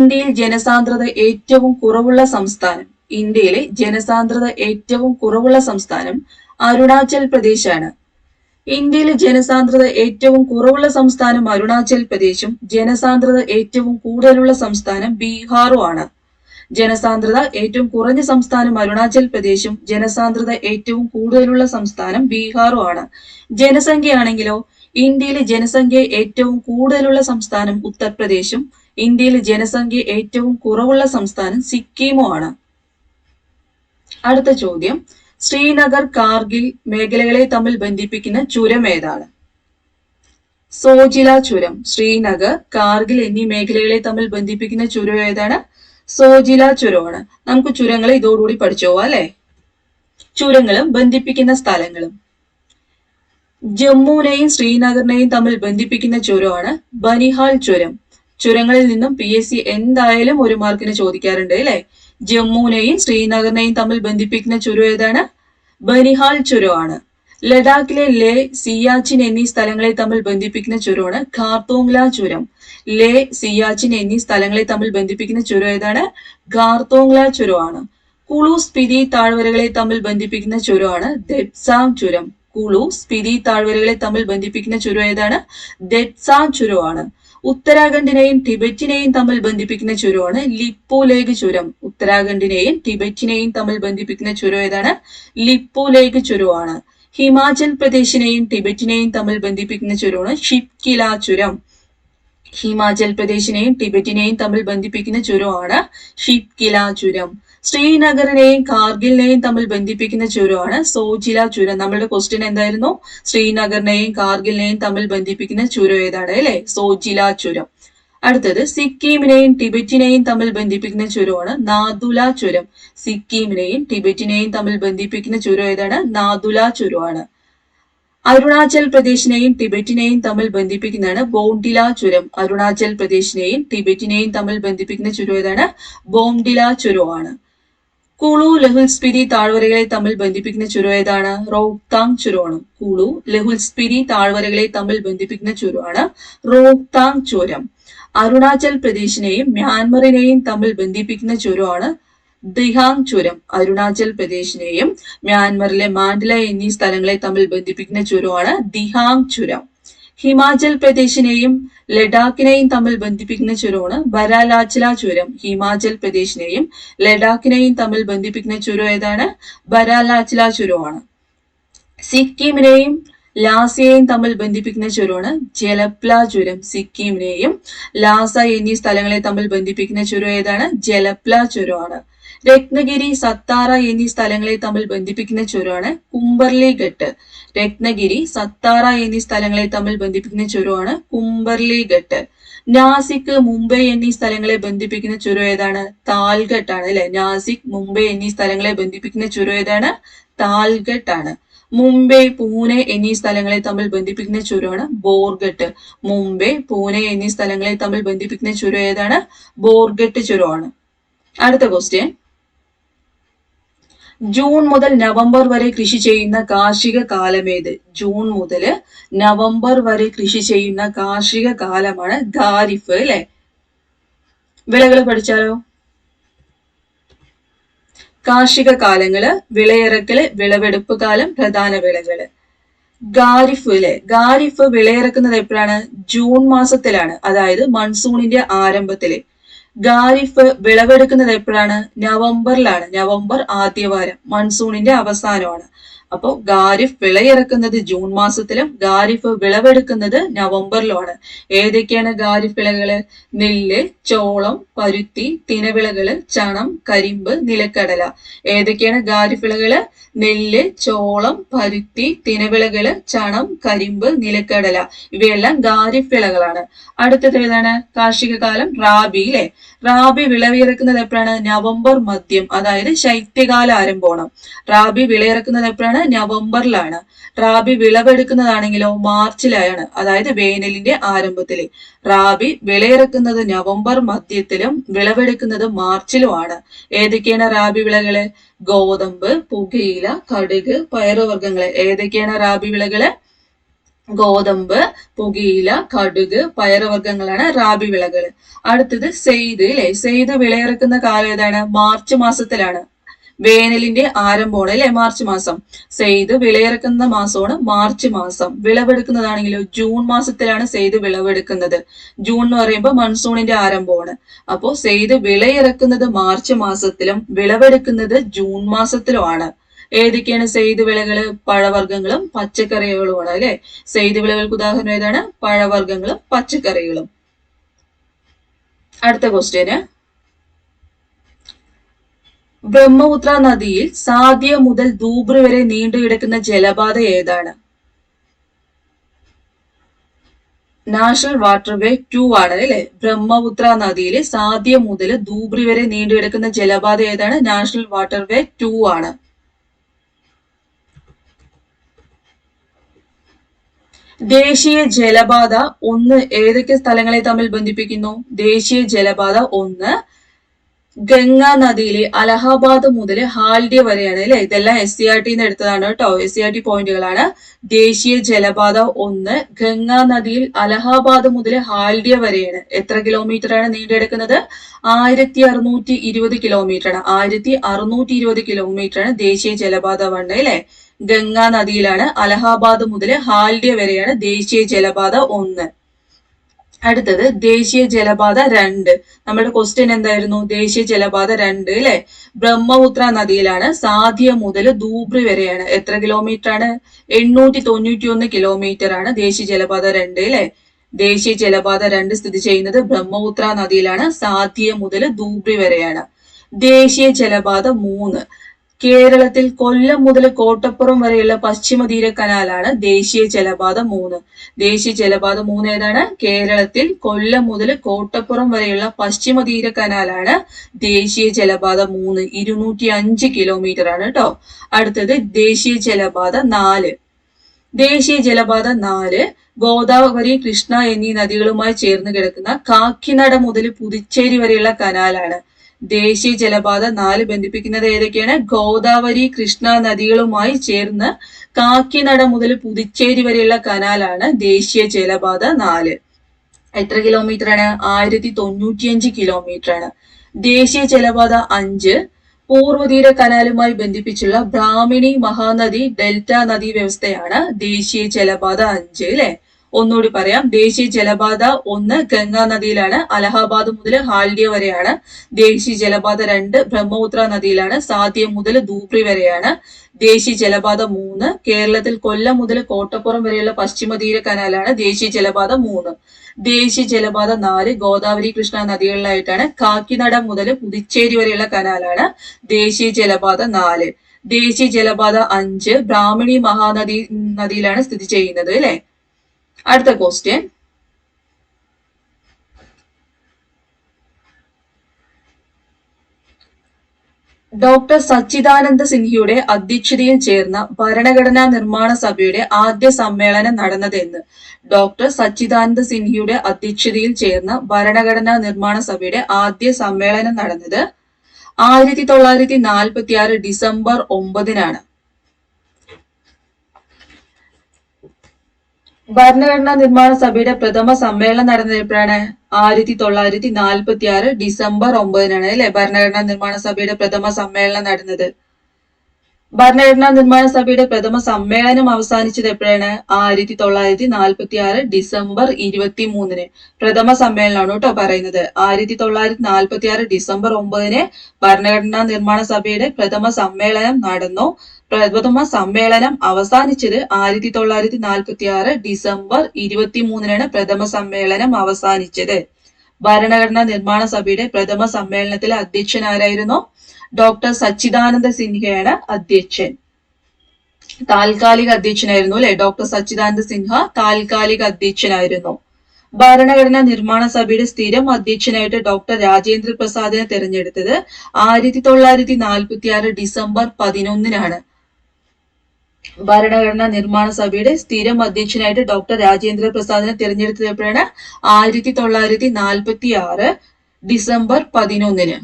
ഇന്ത്യയിൽ ജനസാന്ദ്രത ഏറ്റവും കുറവുള്ള സംസ്ഥാനം. ഇന്ത്യയിലെ ജനസാന്ദ്രത ഏറ്റവും കുറവുള്ള സംസ്ഥാനം അരുണാചൽ പ്രദേശാണ്. ഇന്ത്യയിലെ ജനസാന്ദ്രത ഏറ്റവും കുറവുള്ള സംസ്ഥാനം അരുണാചൽ പ്രദേശും ജനസാന്ദ്രത ഏറ്റവും കൂടുതലുള്ള സംസ്ഥാനം ബീഹാറുമാണ്. ജനസാന്ദ്രത ഏറ്റവും കുറഞ്ഞ സംസ്ഥാനം അരുണാചൽ പ്രദേശും ജനസാന്ദ്രത ഏറ്റവും കൂടുതലുള്ള സംസ്ഥാനം ബീഹാറുമാണ്. ജനസംഖ്യയാണെങ്കിലോ ഇന്ത്യയിലെ ജനസംഖ്യ ഏറ്റവും കൂടുതലുള്ള സംസ്ഥാനം ഉത്തർപ്രദേശും ഇന്ത്യയിലെ ജനസംഖ്യ ഏറ്റവും കുറവുള്ള സംസ്ഥാനം സിക്കിമുമാണ്. അടുത്ത ചോദ്യം, ശ്രീനഗർ കാർഗിൽ മേഖലകളെ തമ്മിൽ ബന്ധിപ്പിക്കുന്ന ചുരം ഏതാണ്? സോജില ചുരം. ശ്രീനഗർ, കാർഗിൽ എന്നീ മേഖലകളെ തമ്മിൽ ബന്ധിപ്പിക്കുന്ന ചുരം ഏതാണ്? സോജില ചുരമാണ്. നമുക്ക് ചുരങ്ങളെ ഇതോടുകൂടി പഠിച്ചു പോവാം അല്ലെ. ചുരങ്ങളും ബന്ധിപ്പിക്കുന്ന സ്ഥലങ്ങളും. ജമ്മുവിനെയും ശ്രീനഗറിനെയും തമ്മിൽ ബന്ധിപ്പിക്കുന്ന ചുരമാണ് ബനിഹാൽ ചുരം. ചുരങ്ങളിൽ നിന്നും PSC എന്തായാലും ഒരു മാർക്കിന് ചോദിക്കാറുണ്ട് അല്ലെ. ജമ്മുവിനെയും ശ്രീനഗറിനെയും തമ്മിൽ ബന്ധിപ്പിക്കുന്ന ചുരം ഏതാണ്? ബനിഹാൽ ചുരമാണ്. ലഡാക്കിലെ ലേ, സിയാച്ചിൻ എന്നീ സ്ഥലങ്ങളെ തമ്മിൽ ബന്ധിപ്പിക്കുന്ന ചുരമാണ് ഖാർത്തോങ്ല ചുരം. ലേ, സിയാച്ചിൻ എന്നീ സ്ഥലങ്ങളെ തമ്മിൽ ബന്ധിപ്പിക്കുന്ന ചുരം ഏതാണ്? ഖാർത്തോങ്ല ചുരമാണ്. കുളു, സ്പിതി താഴ്വരകളെ തമ്മിൽ ബന്ധിപ്പിക്കുന്ന ചുരമാണ് ദെപ്സാങ് ചുരം. കുളു, സ്പിതി താഴ്വരകളെ തമ്മിൽ ബന്ധിപ്പിക്കുന്ന ചുരം ഏതാണ്? ദെപ്സാങ് ചുരമാണ്. ഉത്തരാഖണ്ഡിനെയും ടിബറ്റിനെയും തമ്മിൽ ബന്ധിപ്പിക്കുന്ന ചുരമാണ് ലിപ്പുലേഖ് ചുരം. ഉത്തരാഖണ്ഡിനെയും ടിബറ്റിനെയും തമ്മിൽ ബന്ധിപ്പിക്കുന്ന ചുരം ഏതാണ്? ലിപ്പുലേഖ് ചുരമാണ്. ഹിമാചൽ പ്രദേശിനെയും ടിബറ്റിനെയും തമ്മിൽ ബന്ധിപ്പിക്കുന്ന ചുരമാണ് ഷിപ്കില ചുരം. ഹിമാചൽ പ്രദേശിനെയും ടിബറ്റിനെയും തമ്മിൽ ബന്ധിപ്പിക്കുന്ന ചുരമാണ് ഷിപ്കില ചുരം. ശ്രീനഗറിനെയും കാർഗിലിനെയും തമ്മിൽ ബന്ധിപ്പിക്കുന്ന ചുരമാണ് സോജില ചുരം. നമ്മളുടെ ക്വസ്റ്റ്യൻ എന്തായിരുന്നു? ശ്രീനഗറിനെയും കാർഗിലിനെയും തമ്മിൽ ബന്ധിപ്പിക്കുന്ന ചുരം ഏതാണ് അല്ലെ? സോജില ചുരം. അടുത്തത്, സിക്കിമിനെയും ടിബറ്റിനെയും തമ്മിൽ ബന്ധിപ്പിക്കുന്ന ചുരമാണ് നാഥുല ചുരം. സിക്കിമിനെയും ടിബറ്റിനെയും തമ്മിൽ ബന്ധിപ്പിക്കുന്ന ചുരം ഏതാണ്? നാഥുല ചുരമാണ്. അരുണാചൽ പ്രദേശിനെയും ടിബറ്റിനെയും തമ്മിൽ ബന്ധിപ്പിക്കുന്നതാണ് ബോംഡില ചുരം. അരുണാചൽ പ്രദേശിനെയും ടിബറ്റിനെയും തമ്മിൽ ബന്ധിപ്പിക്കുന്ന ചുരം ഏതാണ്? ബോംഡില ചുരമാണ്. കുളു, ലഹുൽ സ്പിതി താഴ്വരകളെ തമ്മിൽ ബന്ധിപ്പിക്കുന്ന ചുരം ഏതാണ്? റോഹ്താങ് ചുരമാണ്. കുളു, ലഹുൽ സ്പിതി താഴ്വരകളെ തമ്മിൽ ബന്ധിപ്പിക്കുന്ന ചുരമാണ് റോഹ്താങ് ചുരം. അരുണാചൽ പ്രദേശിനെയും മ്യാൻമറിനെയും തമ്മിൽ ബന്ധിപ്പിക്കുന്ന ചുരമാണ് ദിഹാങ് ചുരം. അരുണാചൽ പ്രദേശിനെയും മ്യാൻമറിലെ മാൻഡല എന്നീ സ്ഥലങ്ങളെ തമ്മിൽ ബന്ധിപ്പിക്കുന്ന ചുരമാണ് ദിഹാങ് ചുരം. ഹിമാചൽ പ്രദേശിനെയും ലഡാക്കിനെയും തമ്മിൽ ബന്ധിപ്പിക്കുന്ന ചുരമാണ് ബരാലാച്ചില ചുരം. ഹിമാചൽ പ്രദേശിനെയും ലഡാക്കിനെയും തമ്മിൽ ബന്ധിപ്പിക്കുന്ന ചുരം ഏതാണ്? ബരാലാച്ചില ചുരമാണ്. സിക്കിമിനെയും ലാസയെയും തമ്മിൽ ബന്ധിപ്പിക്കുന്ന ചുരമാണ് ജലപ്ല ചുരം. സിക്കിമിനെയും ലാസ എന്നീ സ്ഥലങ്ങളെ തമ്മിൽ ബന്ധിപ്പിക്കുന്ന ചുരം ഏതാണ്? ജലപ്ല ചുരമാണ്. രത്നഗിരി, സത്താറ എന്നീ സ്ഥലങ്ങളെ തമ്മിൽ ബന്ധിപ്പിക്കുന്ന ചുരമാണ് കുംബർലി ഘട്ട്. രത്നഗിരി, സത്താറ എന്നീ സ്ഥലങ്ങളെ തമ്മിൽ ബന്ധിപ്പിക്കുന്ന ചുരമാണ് കുംബർലി ഘട്ട്. നാസിക്, മുംബൈ എന്നീ സ്ഥലങ്ങളെ ബന്ധിപ്പിക്കുന്ന ചുരം ഏതാണ്? താൽഘട്ട് ആണ് അല്ലെ. നാസിക്, മുംബൈ എന്നീ സ്ഥലങ്ങളെ ബന്ധിപ്പിക്കുന്ന ചുരം ഏതാണ്? താൽഘട്ട് ആണ്. മുംബൈ, പൂനെ എന്നീ സ്ഥലങ്ങളെ തമ്മിൽ ബന്ധിപ്പിക്കുന്ന ചുരമാണ് ബോർഘട്ട്. മുംബൈ, പൂനെ എന്നീ സ്ഥലങ്ങളെ തമ്മിൽ ബന്ധിപ്പിക്കുന്ന ചുരം ഏതാണ്? ബോർഘട്ട് ചുരമാണ്. അടുത്ത ക്വസ്റ്റ്യൻ, ജൂൺ മുതൽ നവംബർ വരെ കൃഷി ചെയ്യുന്ന കാർഷിക കാലമേത്? ജൂൺ മുതൽ നവംബർ വരെ കൃഷി ചെയ്യുന്ന കാർഷിക കാലമാണ് ഖാരിഫ് അല്ലെ. വിളകൾ പഠിച്ചാലോ? കാർഷിക കാലങ്ങള്: വിളയിറക്കല്, വിളവെടുപ്പ് കാലം, പ്രധാന വിളകള്. ഖാരിഫ് അല്ലെ. ഖാരിഫ് വിളയിറക്കുന്നത് എപ്പോഴാണ്? ജൂൺ മാസത്തിലാണ്, അതായത് മൺസൂണിന്റെ ആരംഭത്തില്. ഖാരിഫ് വിളവെടുക്കുന്നത് എപ്പോഴാണ്? നവംബറിലാണ്. നവംബർ ആദ്യവാരം, മൺസൂണിന്റെ അവസാനമാണ്. അപ്പോൾ ഖാരിഫ് വിളയിറക്കുന്നത് ജൂൺ മാസത്തിലും ഖാരിഫ് വിളവെടുക്കുന്നത് നവംബറിലുമാണ്. ഏതൊക്കെയാണ് ഖാരിഫ് വിളകള്? നെല്ല്, ചോളം, പരുത്തി, തിനവിളകള്, ചണം, കരിമ്പ്, നിലക്കടല. ഏതൊക്കെയാണ് ഖാരിഫ് വിളകള്? നെല്ല്, ചോളം, പരുത്തി, തിനവിളകള്, ചണം, കരിമ്പ്, നിലക്കടല. ഇവയെല്ലാം ഖാരിഫ് വിളകളാണ്. അടുത്തത് ഏതാണ്? കാർഷിക കാലം റാബി അല്ലെ. റാബി വിളവിറക്കുന്നത് എപ്പോഴാണ്? നവംബർ മധ്യം, അതായത് ശൈത്യകാല ആരംഭമാണ്. റാബി വിളയിറക്കുന്നത് എപ്പോഴാണ്? നവംബറിലാണ്. റാബി വിളവെടുക്കുന്നതാണെങ്കിലോ മാർച്ചിലാണ്, അതായത് വേനലിന്റെ ആരംഭത്തില്. റാബി വിളയിറക്കുന്നത് നവംബർ മധ്യത്തിലും വിളവെടുക്കുന്നത് മാർച്ചിലുമാണ്. ഏതൊക്കെയാണ് റാബി വിളകള്? ഗോതമ്പ്, പുകയില, കടുക്, പയറുവർഗ്ഗങ്ങള്. ഏതൊക്കെയാണ് റാബി വിളകള്? ഗോതമ്പ്, പുകയില, കടുക്, പയറുവർഗ്ഗങ്ങളാണ് റാബി വിളകൾ. അടുത്തത് സെയ്ദ് അല്ലെ. സെയ്ദ് വിളയിറക്കുന്ന കാലം ഏതാണ്? മാർച്ച് മാസത്തിലാണ്. വേനലിന്റെ ആരംഭമാണ് അല്ലെ മാർച്ച് മാസം. സെയ്ദ് വിളയിറക്കുന്ന മാസമാണ് മാർച്ച് മാസം. വിളവെടുക്കുന്നതാണെങ്കിലോ ജൂൺ മാസത്തിലാണ് സെയ്ദ് വിളവെടുക്കുന്നത്. ജൂൺ എന്ന് പറയുമ്പോൾ മൺസൂണിന്റെ ആരംഭമാണ്. അപ്പോൾ സെയ്ദ് വിളയിറക്കുന്നത് മാർച്ച് മാസത്തിലും വിളവെടുക്കുന്നത് ജൂൺ മാസത്തിലുമാണ്. ഏതൊക്കെയാണ് സെയ്ദ് വിളകള്? പഴവർഗ്ഗങ്ങളും പച്ചക്കറികളുമാണ് അല്ലെ. സെയ്ദ് വിളകൾക്ക് ഉദാഹരണം ഏതാണ്? പഴവർഗ്ഗങ്ങളും പച്ചക്കറികളും. അടുത്ത ക്വസ്റ്റ്യന്, ബ്രഹ്മപുത്ര നദിയിൽ സാധ്യ മുതൽ ധൂബ്രി വരെ നീണ്ടുകിടക്കുന്ന ജലപാത ഏതാണ്? നാഷണൽ വാട്ടർവേ 2 ആണ് അല്ലെ. ബ്രഹ്മപുത്ര നദിയിൽ സാധ്യ മുതൽ ധൂബ്രി വരെ നീണ്ടുകിടക്കുന്ന ജലപാത ഏതാണ്? നാഷണൽ വാട്ടർവേ 2 ആണ്. ദേശീയ ജലപാത 1 ഏതൊക്കെ സ്ഥലങ്ങളെ തമ്മിൽ ബന്ധിപ്പിക്കുന്നു? ദേശീയ ജലപാത 1 ഗംഗാ നദിയിലെ അലഹാബാദ് മുതൽ ഹാൽഡിയ വരെയാണ് അല്ലെ. ഇതെല്ലാം SCERT എടുത്തതാണ് കേട്ടോ. SCERT പോയിന്റുകളാണ്. ദേശീയ ജലപാത 1 ഗംഗാ നദിയിൽ അലഹാബാദ് മുതൽ ഹാൽഡിയ വരെയാണ്. എത്ര കിലോമീറ്റർ ആണ് നീണ്ടുകിടക്കുന്നത്? 1620 കിലോമീറ്റർ ആണ്. 1620 കിലോമീറ്റർ ആണ് ദേശീയ ജലപാത 1 അല്ലെ. ഗംഗാ നദിയിലാണ്. അലഹാബാദ് മുതൽ ഹാൽഡിയ വരെയാണ് ദേശീയ ജലപാത 1. അടുത്തത് ദേശീയ ജലപാത 2. നമ്മുടെ ക്വസ്റ്റ്യൻ എന്തായിരുന്നു? ദേശീയ ജലപാത 2 അല്ലെ. ബ്രഹ്മപുത്ര നദിയിലാണ്. സാധ്യ മുതൽ ധൂബ്രി വരെയാണ്. എത്ര കിലോമീറ്റർ ആണ്? 891 കിലോമീറ്റർ ആണ് ദേശീയ ജലപാത 2 അല്ലെ. ദേശീയ ജലപാത 2 സ്ഥിതി ചെയ്യുന്നത് ബ്രഹ്മപുത്ര നദിയിലാണ്. സാധ്യ മുതൽ ധൂബ്രി വരെയാണ്. ദേശീയ ജലപാത 3 കേരളത്തിൽ കൊല്ലം മുതൽ കോട്ടപ്പുറം വരെയുള്ള പശ്ചിമ തീര കനാലാണ് ദേശീയ ജലപാത 3. ദേശീയ ജലപാത 3 ഏതാണ്? കേരളത്തിൽ കൊല്ലം മുതൽ കോട്ടപ്പുറം വരെയുള്ള പശ്ചിമ തീര കനാലാണ് ദേശീയ ജലപാത 3. 205 കിലോമീറ്റർ ആണ് കേട്ടോ. അടുത്തത് ദേശീയ ജലപാത 4. ദേശീയ ജലപാത 4 ഗോദാവരി, കൃഷ്ണ എന്നീ നദികളുമായി ചേർന്ന് കിടക്കുന്ന കാക്കിനട മുതൽ പുതുച്ചേരി വരെയുള്ള കനാലാണ്. ദേശീയ ജലപാത 4 ബന്ധിപ്പിക്കുന്നത് ഏതൊക്കെയാണ്? ഗോദാവരി, കൃഷ്ണ നദികളുമായി ചേർന്ന് കാക്കിനട മുതൽ പുതുച്ചേരി വരെയുള്ള കനാലാണ് ദേശീയ ജലപാത 4. എത്ര കിലോമീറ്റർ ആണ്? 1095 കിലോമീറ്റർ ആണ്. ദേശീയ ജലപാത 5 പൂർവ്വതീര കനാലുമായി ബന്ധിപ്പിച്ചുള്ള ബ്രാഹ്മിണി മഹാനദി ഡെൽറ്റ നദീ വ്യവസ്ഥയാണ് ദേശീയ ജലപാത 5 അല്ലെ. ഒന്നുകൂടി പറയാം. ദേശീയ ജലപാത 1 ഗംഗാ നദിയിലാണ്. അലഹാബാദ് മുതൽ ഹാൽഡിയ വരെയാണ്. ദേശീയ ജലപാത 2 ബ്രഹ്മപുത്ര നദിയിലാണ്. സാധ്യ മുതൽ ധൂബ്രി വരെയാണ്. ദേശീയ ജലപാത 3 കേരളത്തിൽ കൊല്ലം മുതൽ കോട്ടപ്പുറം വരെയുള്ള പശ്ചിമ തീര കനാലാണ് ദേശീയ ജലപാത 3. ദേശീയ ജലപാത 4 ഗോദാവരി, കൃഷ്ണ നദികളിലായിട്ടാണ്. കാക്കിനട മുതൽ പുതുച്ചേരി വരെയുള്ള കനാലാണ് ദേശീയ ജലപാത 4. ദേശീയ ജലപാത 5 ബ്രാഹ്മിണി നദിയിലാണ് സ്ഥിതി ചെയ്യുന്നത് അല്ലെ. അടുത്ത ക്വസ്റ്റ്യൻ, ഡോക്ടർ സച്ചിദാനന്ദ സിൻഹയുടെ അധ്യക്ഷതയിൽ ചേർന്ന ഭരണഘടനാ നിർമ്മാണ സഭയുടെ ആദ്യ സമ്മേളനം നടന്നതെന്ന്? ഡോക്ടർ സച്ചിദാനന്ദ സിൻഹയുടെ അധ്യക്ഷതയിൽ ചേർന്ന ഭരണഘടനാ നിർമ്മാണ സഭയുടെ ആദ്യ സമ്മേളനം നടന്നത് 1946 ഡിസംബർ 9-നാണ്. ഭരണഘടനാ നിർമ്മാണ സഭയുടെ പ്രഥമ സമ്മേളനം നടന്നത് എപ്പോഴാണ്? 1946 ഡിസംബർ 9-നാണ് അല്ലെ. ഭരണഘടനാ നിർമ്മാണ സഭയുടെ പ്രഥമ സമ്മേളനം നടന്നത്. ഭരണഘടനാ നിർമ്മാണ സഭയുടെ പ്രഥമ സമ്മേളനം അവസാനിച്ചത് എപ്പോഴാണ്? 1946 ഡിസംബർ 23-ന്. പ്രഥമ സമ്മേളനമാണ് കേട്ടോ പറയുന്നത്. 1946 ഡിസംബർ 9-ന് ഭരണഘടനാ നിർമ്മാണ സഭയുടെ പ്രഥമ സമ്മേളനം നടന്നു. പ്രഥമ സമ്മേളനം അവസാനിച്ചത് 1946 ഡിസംബർ 23-നാണ് പ്രഥമ സമ്മേളനം അവസാനിച്ചത്. ഭരണഘടനാ നിർമ്മാണ സഭയുടെ പ്രഥമ സമ്മേളനത്തിലെ അധ്യക്ഷൻ ആരായിരുന്നു? ഡോക്ടർ സച്ചിദാനന്ദ സിൻഹയാണ് അധ്യക്ഷൻ. താൽക്കാലിക അധ്യക്ഷനായിരുന്നു അല്ലെ. ഡോക്ടർ സച്ചിദാനന്ദ സിൻഹ താൽക്കാലിക അധ്യക്ഷനായിരുന്നു. ഭരണഘടനാ നിർമ്മാണ സഭയുടെ സ്ഥിരം അധ്യക്ഷനായിട്ട് ഡോക്ടർ രാജേന്ദ്ര പ്രസാദിനെ തെരഞ്ഞെടുത്തത് 1946 ഡിസംബർ 11-നാണ്. ഭരണഘടനാ നിർമ്മാണ സഭയുടെ സ്ഥിരം അധ്യക്ഷനായിട്ട് ഡോക്ടർ രാജേന്ദ്ര പ്രസാദിനെ തിരഞ്ഞെടുത്തത് എപ്പോഴാണ്? 1946 ഡിസംബർ 11-ന്.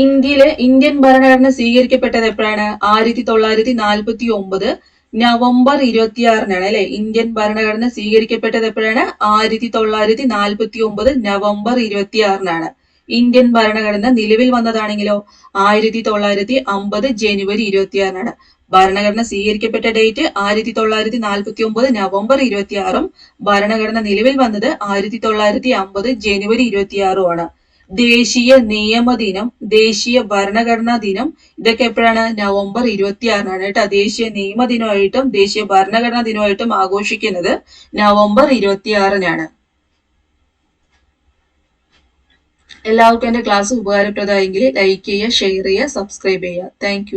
ഇന്ത്യയിലെ ഇന്ത്യൻ ഭരണഘടന സ്വീകരിക്കപ്പെട്ടത് എപ്പോഴാണ്? 1949 നവംബർ 26-നാണ് അല്ലെ. ഇന്ത്യൻ ഭരണഘടന സ്വീകരിക്കപ്പെട്ടത് എപ്പോഴാണ്? 1949 നവംബർ 26-നാണ്. ഇന്ത്യൻ ഭരണഘടന നിലവിൽ വന്നതാണെങ്കിലോ 1950 ജനുവരി 26-നാണ്. ഭരണഘടന സ്വീകരിക്കപ്പെട്ട ഡേറ്റ് 1949 നവംബർ 26-ഉം ഭരണഘടന നിലവിൽ വന്നത് 1950 ജനുവരി 26-ഉമാണ്. ദേശീയ നിയമദിനം, ദേശീയ ഭരണഘടനാ ദിനം ഇതൊക്കെ എപ്പോഴാണ്? നവംബർ 26-നാണ് കേട്ടോ. ദേശീയ നിയമദിനമായിട്ടും ദേശീയ ഭരണഘടനാ ദിനമായിട്ടും ആഘോഷിക്കുന്നത് നവംബർ 26-നാണ്. എല്ലാവർക്കും എന്റെ ക്ലാസ് ഉപകാരപ്രദമായെങ്കിൽ ലൈക്ക് ചെയ്യുക, ഷെയർ ചെയ്യുക, സബ്സ്ക്രൈബ് ചെയ്യുക. താങ്ക്